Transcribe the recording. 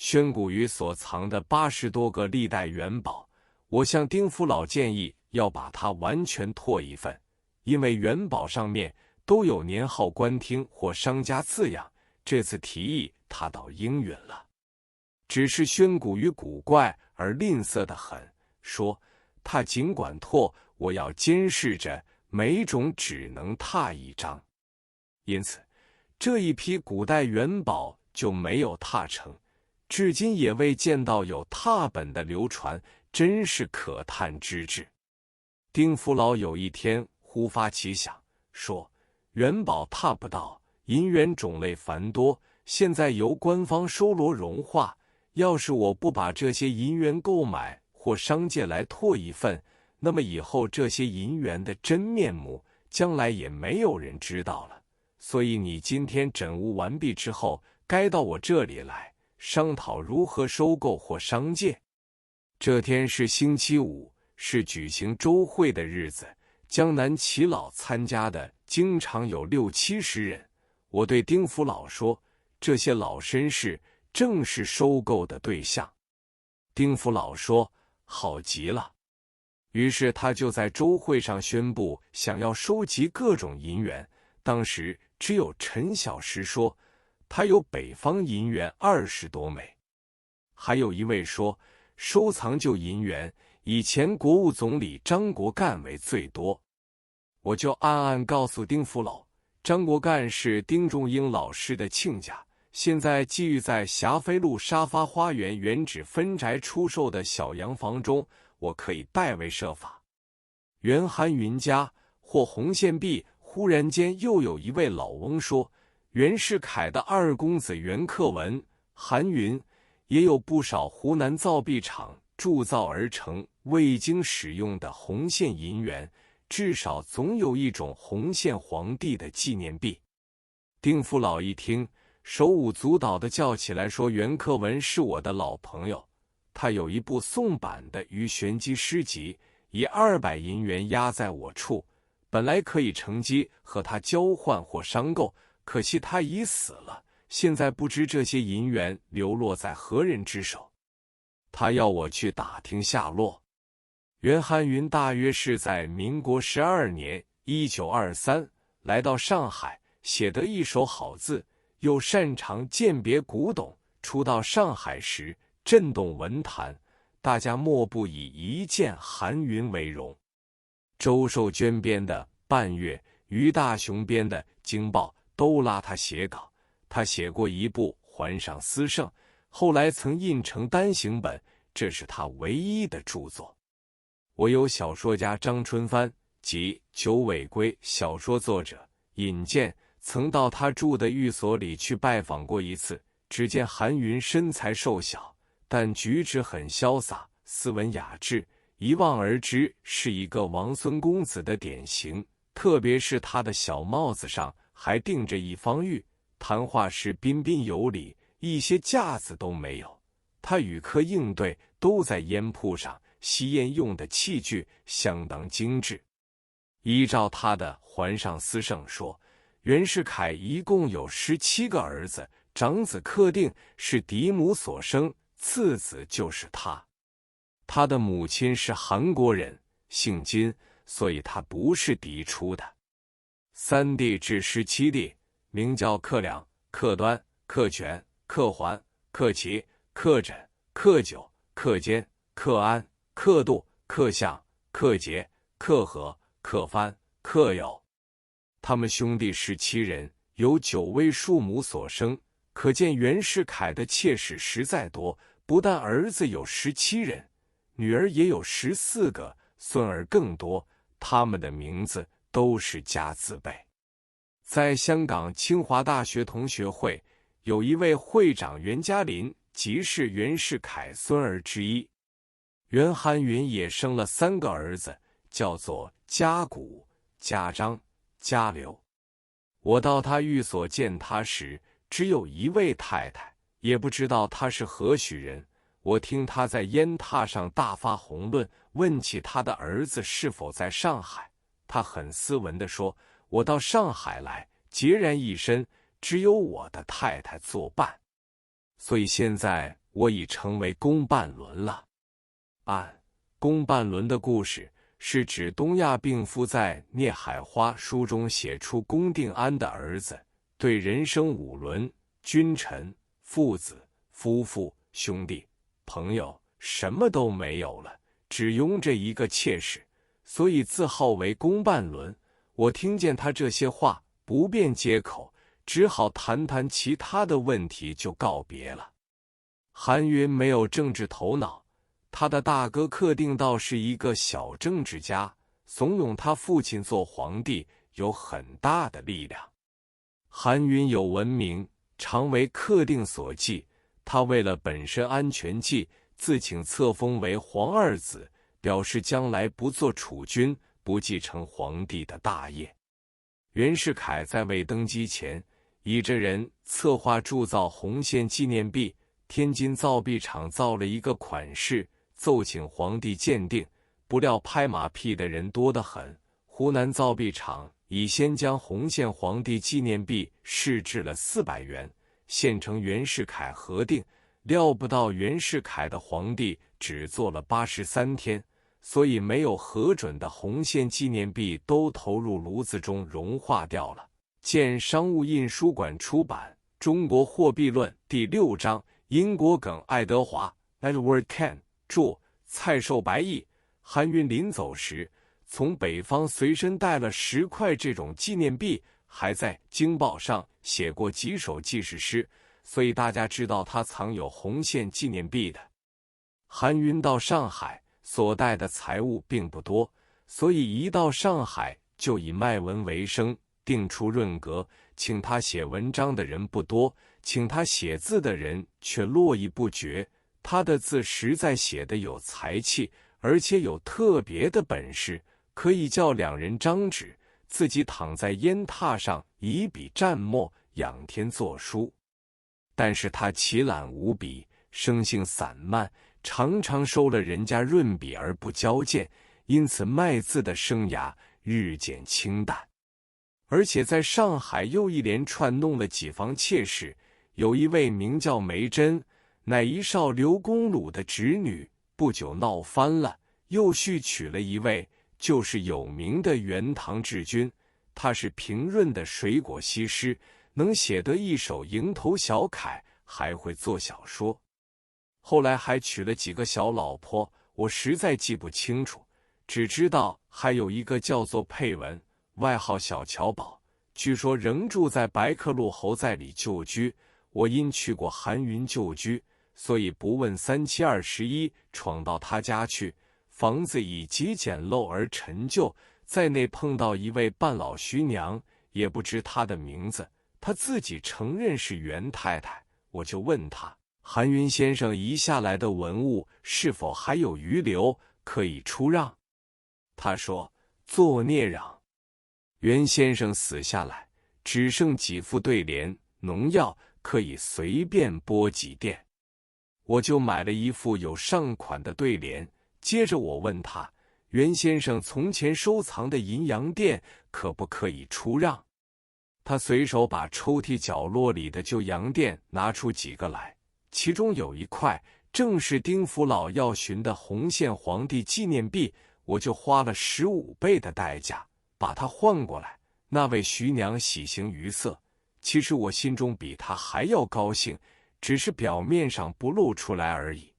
宣古于所藏的80多个历代元宝，我向丁福老建议要把它完全拓一份，因为元宝上面都有年号官厅或商家字样，这次提议他倒应允了。只是宣古于古怪而吝啬得很，说他尽管拓，我要监视着，每种只能拓一张。因此这一批古代元宝就没有拓成，至今也未见到有拓本的流传，真是可叹之至。丁福老有一天忽发奇想，说元宝拓不到，银元种类繁多，现在由官方收罗融化，要是我不把这些银元购买或商界来拓一份，那么以后这些银元的真面目将来也没有人知道了。所以你今天诊务完毕之后，该到我这里来商讨如何收购或商界。这天是星期五，是举行周会的日子，江南耆老参加的经常有60-70人。我对丁福老说，这些老绅士正是收购的对象。丁福老说，好极了。于是他就在周会上宣布想要收集各种银元。当时只有陈小石说他有北方银元20多枚，还有一位说收藏旧银元，以前国务总理张国干为最多。我就暗暗告诉丁福老，张国干是丁仲英老师的亲家，现在寄寓在霞飞路沙发花园原址分宅出售的小洋房中，我可以代为设法。袁寒云家或红线壁，忽然间又有一位老翁说，袁世凯的二公子袁克文、韩云也有不少湖南造币厂铸造而成未经使用的红线银元，至少总有一种红线皇帝的纪念币。丁福老一听，手舞足蹈地叫起来，说袁克文是我的老朋友，他有一部宋版的于玄机诗集，以200银元压在我处，本来可以乘机和他交换或商购，可惜他已死了，现在不知这些银元流落在何人之手，他要我去打听下落。袁寒云大约是在民国12年1923来到上海，写得一手好字，又擅长鉴别古董，初到上海时震动文坛，大家莫不以一见韩云为荣。周寿娟编的《半月》，于大雄编的《京报》都拉他写稿。他写过一部《环上思圣》，后来曾印成单行本，这是他唯一的著作。我有小说家张春帆及九尾龟小说作者尹健，曾到他住的寓所里去拜访过一次。只见韩云身材瘦小，但举止很潇洒，斯文雅致，一望而知是一个王孙公子的典型。特别是他的小帽子上还钉着一方玉，谈话时彬彬有礼，一些架子都没有。他与客应对都在烟铺上，吸烟用的器具相当精致。依照他的《环上思圣》说，袁世凯一共有17个儿子，长子克定是嫡母所生，次子就是他。他的母亲是韩国人，姓金，所以他不是嫡出的。3弟至17弟，名叫克良、克端、克全、克环、克齐、克枕、克久、克坚、克安、克度、克相、克节、克和、克藩、克友。他们兄弟17人，由9位庶母所生，可见袁世凯的妾室实在多，不但儿子有17人，女儿也有14个，孙儿更多，他们的名字都是家字辈。在香港清华大学同学会，有一位会长袁嘉林，即是袁世凯孙儿之一。袁寒云也生了3个儿子，叫做嘉谷、嘉章、嘉留。我到他寓所见他时，只有一位太太，也不知道他是何许人。我听他在烟榻上大发宏论，问起他的儿子是否在上海。他很斯文地说，我到上海来，孑然一身，只有我的太太作伴。所以现在我已成为公半伦了。按公半伦的故事，是指东亚病夫在《孽海花》书中写出公定安的儿子对人生五伦、君臣、父子、夫妇、兄弟、朋友什么都没有了，只拥着一个妾室，所以自号为公半伦。我听见他这些话，不便接口，只好谈谈其他的问题就告别了。韩云没有政治头脑，他的大哥克定倒是一个小政治家，怂恿他父亲做皇帝有很大的力量。韩云有文名，常为克定所忌，他为了本身安全计，自请册封为皇二子，表示将来不做储君，不继承皇帝的大业。袁世凯在未登基前，倚着人策划铸造红线纪念币，天津造币厂造了一个款式，奏请皇帝鉴定，不料拍马屁的人多得很。湖南造币厂已先将红线皇帝纪念币试制了400元，现成袁世凯核定，料不到袁世凯的皇帝只做了83天，所以没有核准的红线纪念币都投入炉子中融化掉了。见商务印书馆出版《中国货币论》第6章，英国耿爱德华 Edward Ken 著，蔡寿白译。韩云临走时，从北方随身带了10块这种纪念币，还在《京报》上写过几首记事诗，所以大家知道他藏有红线纪念币的。韩云到上海所带的财物并不多，所以一到上海就以卖文为生，定出润格，请他写文章的人不多，请他写字的人却络绎不绝。他的字实在写得有才气，而且有特别的本事，可以叫2人张纸，自己躺在烟榻上以笔蘸墨，仰天作书。但是他奇懒无比，生性散漫，常常收了人家润笔而不交件，因此卖字的生涯日渐清淡。而且在上海又一连串弄了几房妾室，有一位名叫梅珍，乃一少刘公鲁的侄女，不久闹翻了，又续娶了一位，就是有名的袁唐志军。他是平润的水果西施，能写得一手蝇头小楷，还会做小说。后来还娶了几个小老婆，我实在记不清楚，只知道还有一个叫做佩文，外号小乔宝，据说仍住在白客路侯在里旧居。我因去过韩云旧居，所以不问3721，闯到他家去。房子已极简陋而陈旧，在内碰到一位半老徐娘，也不知她的名字，她自己承认是袁太太。我就问她，韩云先生遗下来的文物是否还有余留，可以出让？他说，作孽嚷。袁先生死下来，只剩几副对联、农药，可以随便拨几店。我就买了一副有上款的对联，接着我问他，袁先生从前收藏的银洋钿可不可以出让？他随手把抽屉角落里的旧洋钿拿出几个来，其中有一块正是丁福老要寻的红线皇帝纪念币，我就花了15倍的代价把它换过来。那位徐娘喜形于色，其实我心中比她还要高兴，只是表面上不露出来而已。